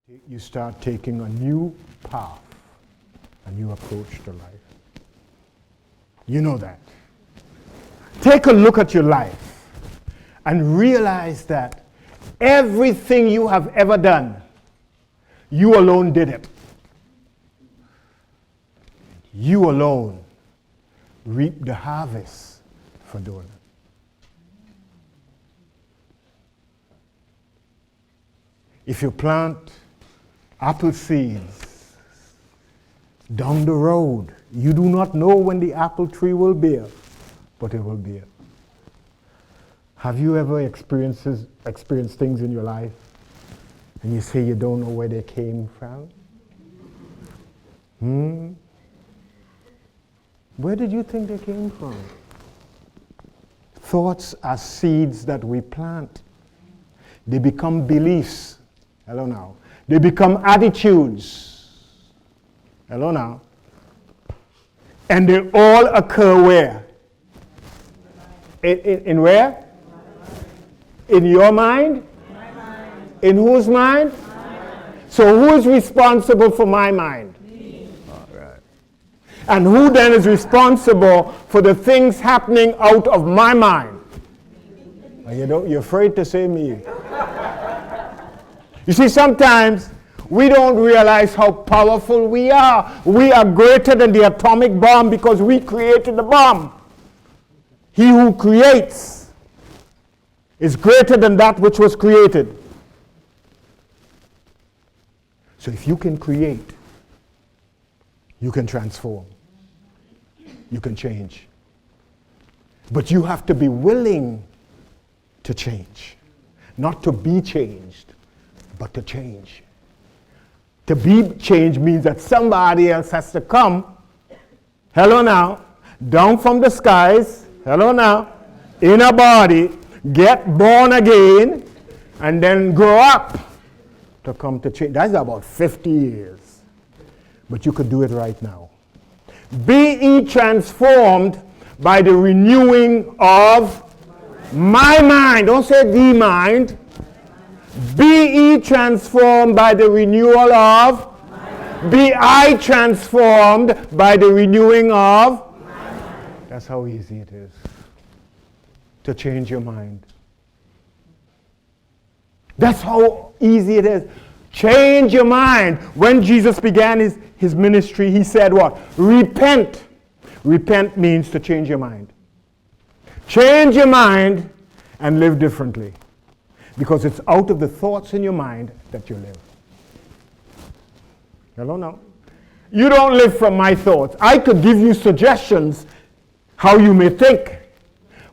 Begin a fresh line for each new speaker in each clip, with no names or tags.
You start taking a new path, a new approach to life. You know that. Take a look at your life and realize that everything you have ever done, you alone did it. You alone reap the harvest for doing it. If you plant apple seeds down the road, you do not know when the apple tree will bear, but it will bear. Have you ever experienced things in your life and you say you don't know where they came from? Where did you think they came from? Thoughts are seeds that we plant. They become beliefs. Hello now. They become attitudes. Hello now. And they all occur where? In where? In your mind? In whose mind? So who is responsible for my mind? All right. And who then is responsible for the things happening out of my mind? You're afraid to say me. You see, sometimes we don't realize how powerful we are. We are greater than the atomic bomb because we created the bomb. He who creates is greater than that which was created. So if you can create, you can transform. You can change. But you have to be willing to change. Not to be changed, but to change. To be changed means that somebody else has to come, hello now, down from the skies, hello now, in a body, get born again, and then grow up to come to change. That's about 50 years. But you could do it right now. Be ye transformed by the renewing of my mind. Don't say the mind. Be ye transformed by the renewal of. Be I transformed by the renewing of. That's how easy it is to change your mind. That's how easy it is. Change your mind. When Jesus began his ministry, he said what? Repent. Repent means to change your mind. Change your mind and live differently. Because it's out of the thoughts in your mind that you live. Hello now. You don't live from my thoughts. I could give you suggestions how you may think.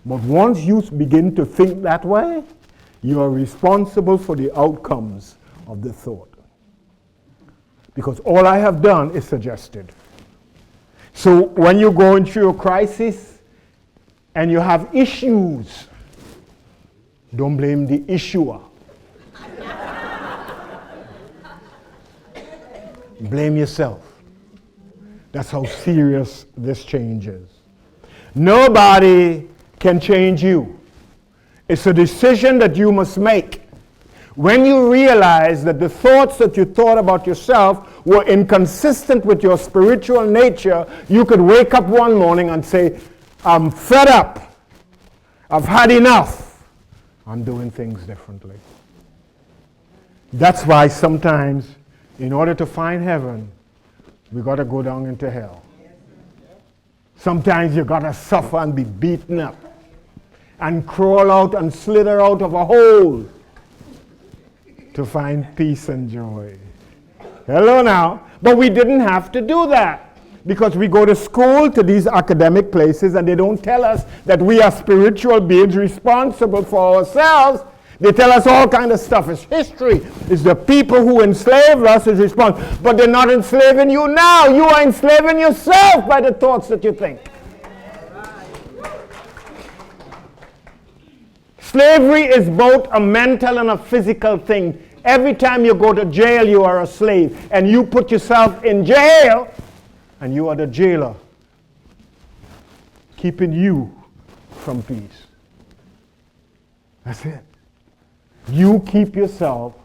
But once you begin to think that way, you are responsible for the outcomes of the thought. Because all I have done is suggested. So when you're going through a crisis and you have issues, don't blame the issuer. Blame yourself. That's how serious this change is. Nobody can change you. It's a decision that you must make. When you realize that the thoughts that you thought about yourself were inconsistent with your spiritual nature, you could wake up one morning and say, I'm fed up. I've had enough. I'm doing things differently. That's why sometimes, in order to find heaven, we got to go down into hell. Sometimes you got to suffer and be beaten up and crawl out and slither out of a hole to find peace and joy. Hello now. But we didn't have to do that. Because we go to school, to these academic places, and they don't tell us that we are spiritual beings responsible for ourselves. They tell us all kind of stuff. It's history. It's the people who enslaved us is responsible. But they're not enslaving you now. You are enslaving yourself by the thoughts that you think. Slavery is both a mental and a physical thing. Every time you go to jail, you are a slave. And you put yourself in jail, and you are the jailer, keeping you from peace. That's it. You keep yourself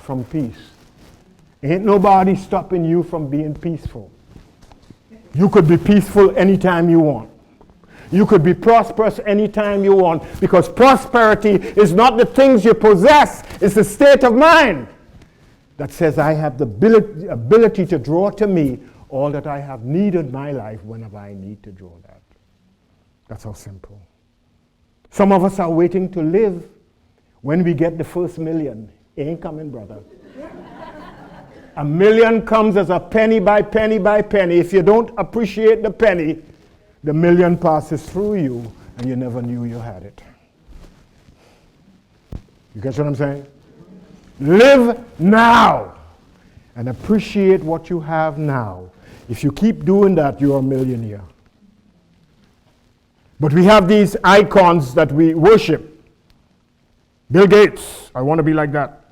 from peace. Ain't nobody stopping you from being peaceful. You could be peaceful anytime you want. You could be prosperous anytime you want, because prosperity is not the things you possess, it's the state of mind that says I have the ability to draw to me all that I have needed in my life whenever I need to draw that. That's how simple. Some of us are waiting to live when we get the first million. It ain't coming, brother. A million comes as a penny by penny by penny. If you don't appreciate the penny, the million passes through you and you never knew you had it. You get what I'm saying? Live now and appreciate what you have now. If you keep doing that, you're a millionaire. But we have these icons that we worship. Bill Gates, I want to be like that.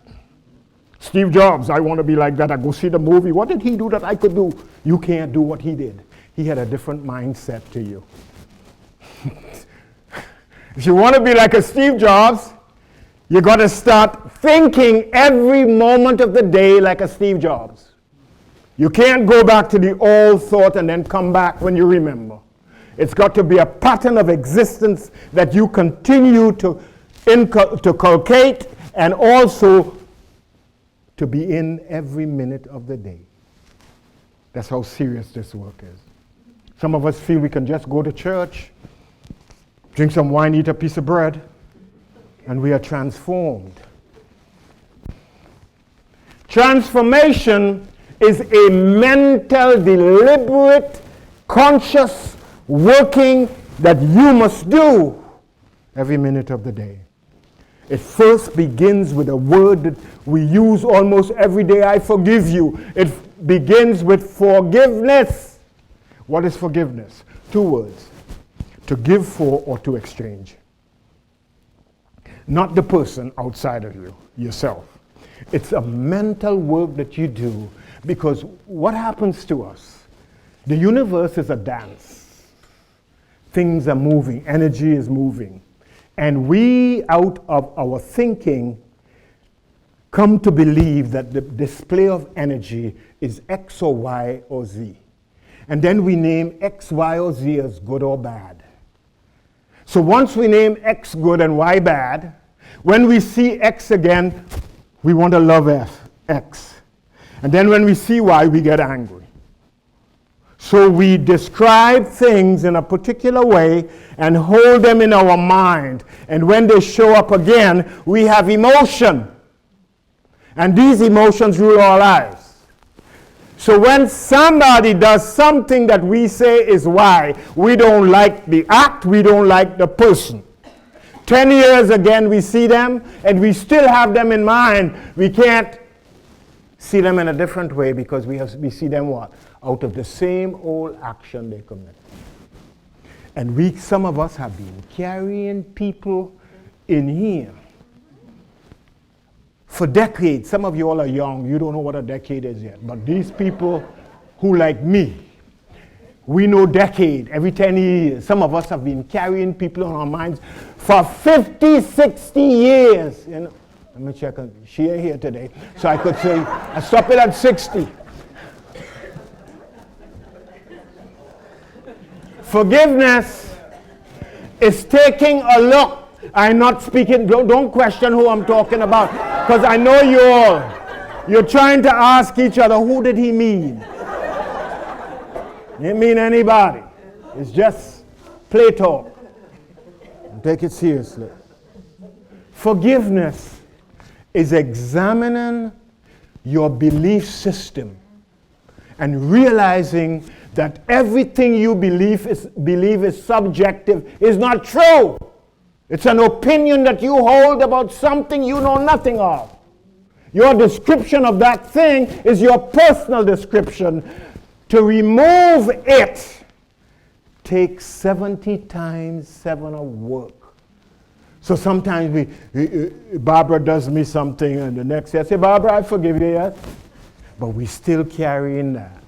Steve Jobs, I want to be like that. I go see the movie. What did he do that I could do? You can't do what he did. He had a different mindset to you. If you want to be like a Steve Jobs, you got to start thinking every moment of the day like a Steve Jobs. You can't go back to the old thought and then come back when you remember. It's got to be a pattern of existence that you continue to inculcate and also to be in every minute of the day. That's how serious this work is. Some of us feel we can just go to church, drink some wine, eat a piece of bread, and we are transformed. Transformation is a mental, deliberate, conscious working that you must do every minute of the day. It first begins with a word that we use almost every day, I forgive you. It begins with forgiveness. What is forgiveness? 2 words. To give for or to exchange. Not the person outside of you, yourself. It's a mental work that you do, because what happens to us? The universe is a dance. Things are moving, energy is moving. And we, out of our thinking, come to believe that the display of energy is X or Y or Z. And then we name X, Y, or Z as good or bad. So once we name X good and Y bad, when we see X again, we want to love X. And then when we see Y, we get angry. So we describe things in a particular way and hold them in our mind. And when they show up again, we have emotion. And these emotions rule our lives. So when somebody does something that we say is Y, we don't like the act, we don't like the person. 10 years again, we see them, and we still have them in mind. We can't see them in a different way because we see them what? Out of the same old action they commit. And some of us have been carrying people in here for decades. Some of you all are young, you don't know what a decade is yet. But these people who, like me, we know decade, every 10 years. Some of us have been carrying people on our minds for 50, 60 years. You know, let me check. She ain't here today, so I could say, I stop it at 60. Forgiveness is taking a look. I'm not speaking, don't question who I'm talking about, because I know you're trying to ask each other, who did he mean? He didn't mean anybody. It's just play talk. Take it seriously. Forgiveness is examining your belief system and realizing that everything you believe is subjective is not true. It's an opinion that you hold about something you know nothing of. Your description of that thing is your personal description. To remove it takes 70 times 7 of work. So sometimes Barbara does me something, and the next day I say, Barbara, I forgive you, yes? But we still carrying that.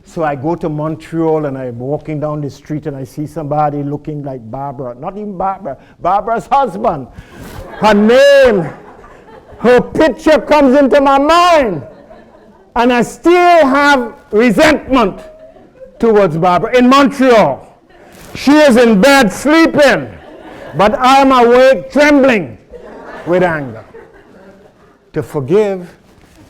So I go to Montreal and I'm walking down the street and I see somebody looking like Barbara. Not even Barbara, Barbara's husband. Her name, her picture comes into my mind. And I still have resentment towards Barbara. In Montreal, she is in bed sleeping, but I'm awake trembling with anger. To forgive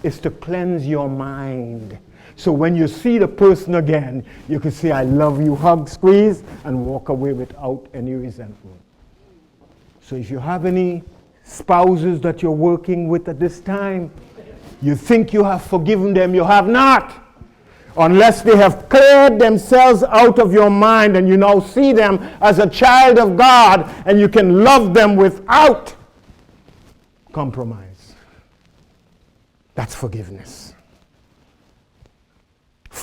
is to cleanse your mind. So when you see the person again, you can say, I love you, hug, squeeze, and walk away without any resentment. So if you have any spouses that you're working with at this time, you think you have forgiven them, you have not. Unless they have cleared themselves out of your mind and you now see them as a child of God and you can love them without compromise. That's forgiveness.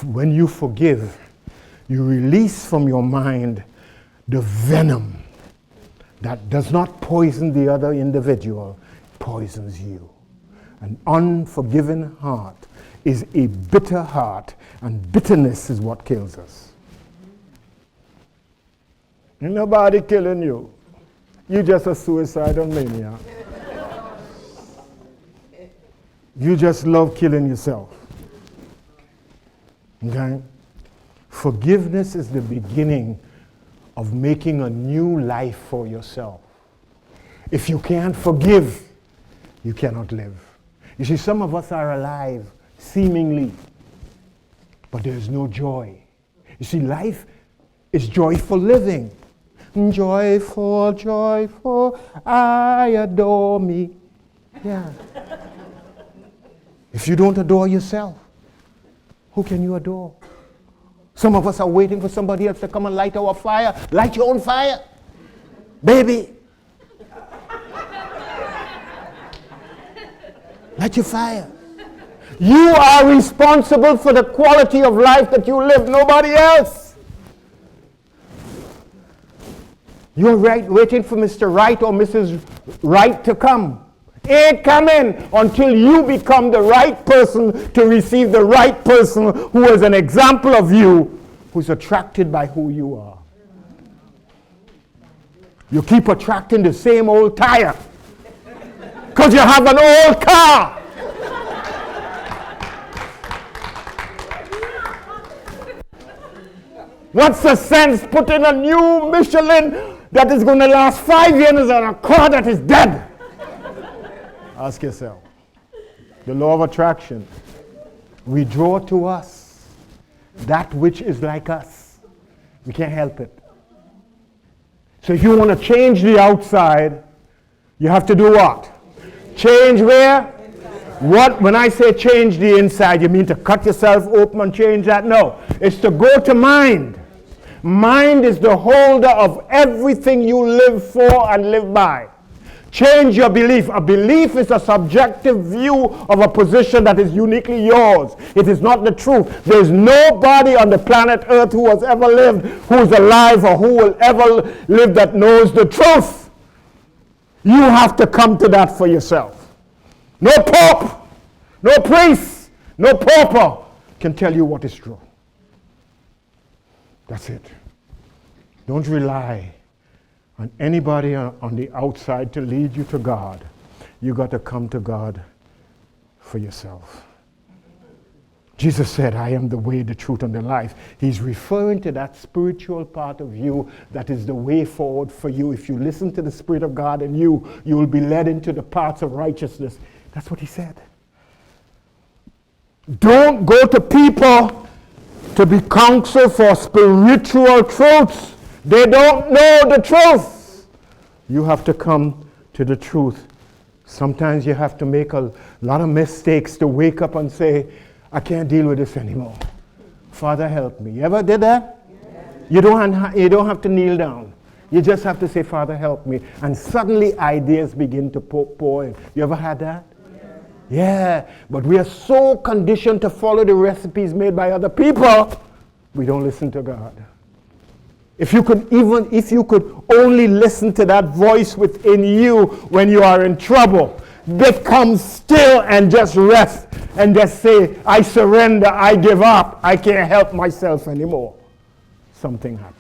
When you forgive, you release from your mind the venom that does not poison the other individual, poisons you. An unforgiven heart is a bitter heart, and bitterness is what kills us. Ain't nobody killing you. You just a suicidal maniac. You just love killing yourself. Okay? Forgiveness is the beginning of making a new life for yourself. If you can't forgive, you cannot live. You see, some of us are alive, seemingly, but there's no joy. You see, life is joyful living. Joyful, joyful, I adore me. Yeah. If you don't adore yourself, who can you adore? Some of us are waiting for somebody else to come and light our fire. Light your own fire, baby. Light your fire. You are responsible for the quality of life that you live, nobody else. You're waiting for Mr. Right or Mrs. Right to come. Ain't coming until you become the right person to receive the right person who is an example of you, who's attracted by who you are. You keep attracting the same old tire because you have an old car. What's the sense putting a new Michelin that is going to last 5 years on a car that is dead? Ask yourself. The law of attraction. We draw to us that which is like us. We can't help it. So if you want to change the outside, you have to do what? Change where? What? When I say change the inside, you mean to cut yourself open and change that? No. It's to go to mind. Mind is the holder of everything you live for and live by. Change your belief. A belief is a subjective view of a position that is uniquely yours. It is not the truth. There is nobody on the planet Earth who has ever lived, who is alive, or who will ever live that knows the truth. You have to come to that for yourself. No pope, no priest, no pauper can tell you what is true. That's it. Don't rely on anybody on the outside to lead you to God. You got to come to God for yourself. Jesus said, I am the way, the truth, and the life. He's referring to that spiritual part of you that is the way forward for you. If you listen to the Spirit of God in you, you will be led into the paths of righteousness. That's what he said. Don't go to people to be counsel for spiritual truths. They don't know the truth. You have to come to the truth. Sometimes you have to make a lot of mistakes to wake up and say, I can't deal with this anymore. Father, help me. You ever did that? Yes. You don't have to kneel down. You just have to say, Father, help me. And suddenly ideas begin to pour in. You ever had that? Yeah, but we are so conditioned to follow the recipes made by other people, we don't listen to God. If you could only listen to that voice within you when you are in trouble, become still and just rest and just say, I surrender, I give up, I can't help myself anymore. Something happens.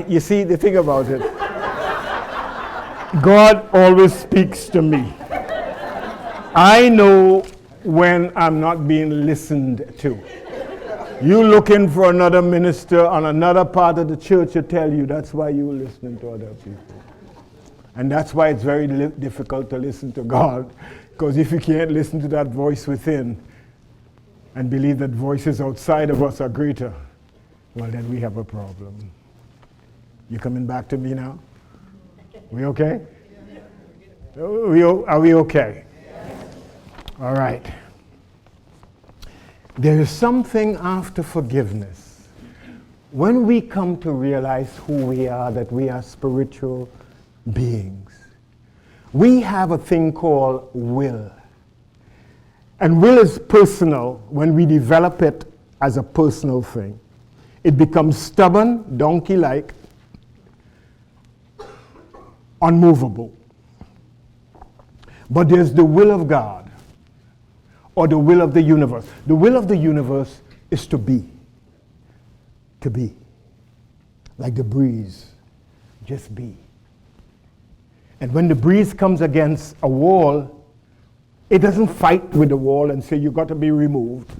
You see, the thing about it, God always speaks to me. I know when I'm not being listened to. You looking for another minister on another part of the church to tell you that's why you're listening to other people. And that's why it's very difficult to listen to God, because if you can't listen to that voice within and believe that voices outside of us are greater, well, then we have a problem. You coming back to me now? We okay? Are we okay? All right. There is something after forgiveness. When we come to realize who we are, that we are spiritual beings, we have a thing called will. And will is personal. When we develop it as a personal thing, it becomes stubborn, donkey-like, unmovable. But there's the will of God, or the will of the universe. The will of the universe is to be. To be. Like the breeze. Just be. And when the breeze comes against a wall, it doesn't fight with the wall and say, you got to be removed.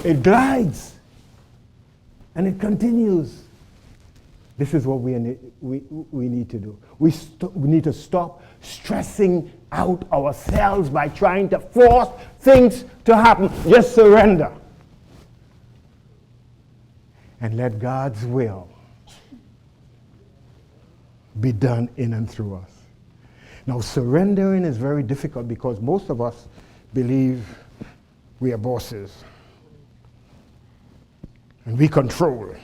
It glides. And it continues. This is what we need to do. We need to stop stressing out ourselves by trying to force things to happen. Just surrender. And let God's will be done in and through us. Now, surrendering is very difficult because most of us believe we are bosses. And we control.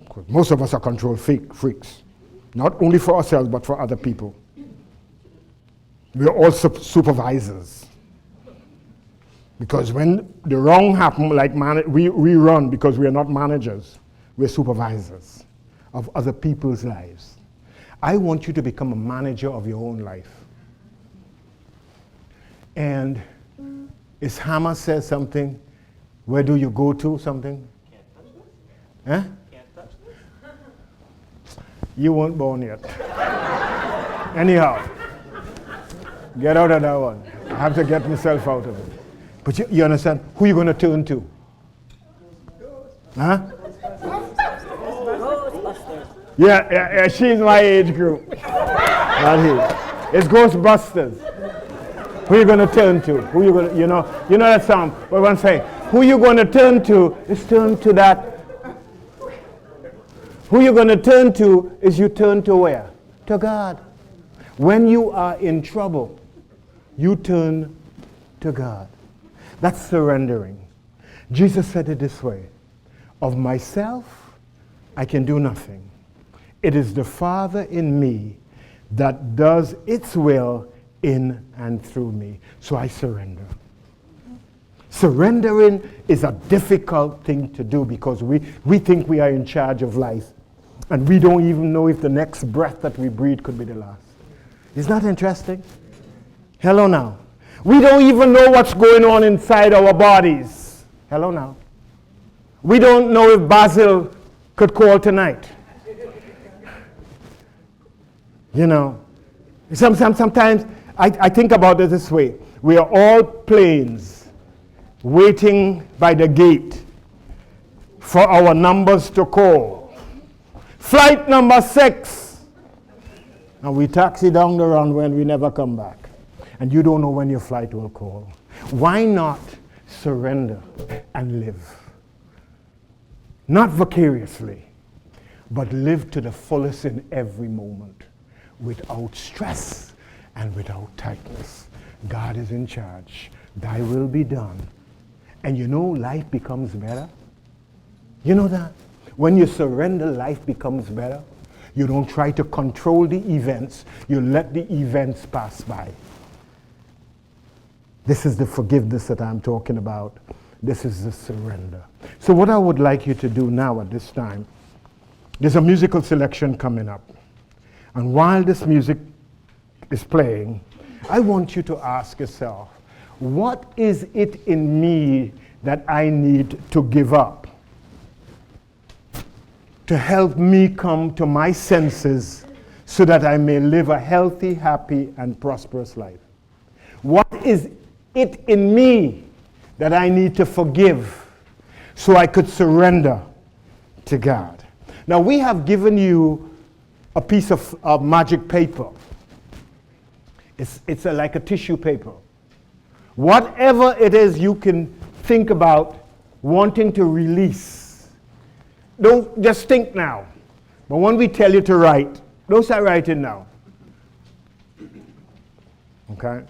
Because most of us are control freaks. Not only for ourselves, but for other people. We are all supervisors. Because when the wrong happens, like we run because we are not managers. We're supervisors of other people's lives. I want you to become a manager of your own life. And if Hammer says something, where do you go to something? Huh? You weren't born yet. Anyhow, get out of that one. I have to get myself out of it. But you understand? Who are you going to turn to? Huh? Yeah, she's my age group. Not he. It's Ghostbusters. Who are you going to turn to? Who you going to, you know that song? What I'm saying? Who you going to turn to is turn to that. Who you're going to turn to is you turn to where? To God. When you are in trouble, you turn to God. That's surrendering. Jesus said it this way: of myself, I can do nothing. It is the Father in me that does its will in and through me. So I surrender. Surrendering is a difficult thing to do because we think we are in charge of life. And we don't even know if the next breath that we breathe could be the last. Isn't that interesting? Hello now. We don't even know what's going on inside our bodies. Hello now. We don't know if Basil could call tonight. You know, sometimes I think about it this way. We are all planes waiting by the gate for our numbers to call. Flight number 6. And we taxi down the runway and we never come back. And you don't know when your flight will call. Why not surrender and live? Not vicariously, but live to the fullest in every moment, without stress and without tightness. God is in charge. Thy will be done. And you know, life becomes better. You know that? When you surrender, life becomes better. You don't try to control the events. You let the events pass by. This is the forgiveness that I'm talking about. This is the surrender. So what I would like you to do now at this time, there's a musical selection coming up. And while this music is playing, I want you to ask yourself, what is it in me that I need to give up to help me come to my senses so that I may live a healthy, happy, and prosperous life? What is it in me that I need to forgive so I could surrender to God? Now, we have given you a piece of magic paper. It's like a tissue paper. Whatever it is you can think about wanting to release, don't just think now. But when we tell you to write, don't start writing now. Okay?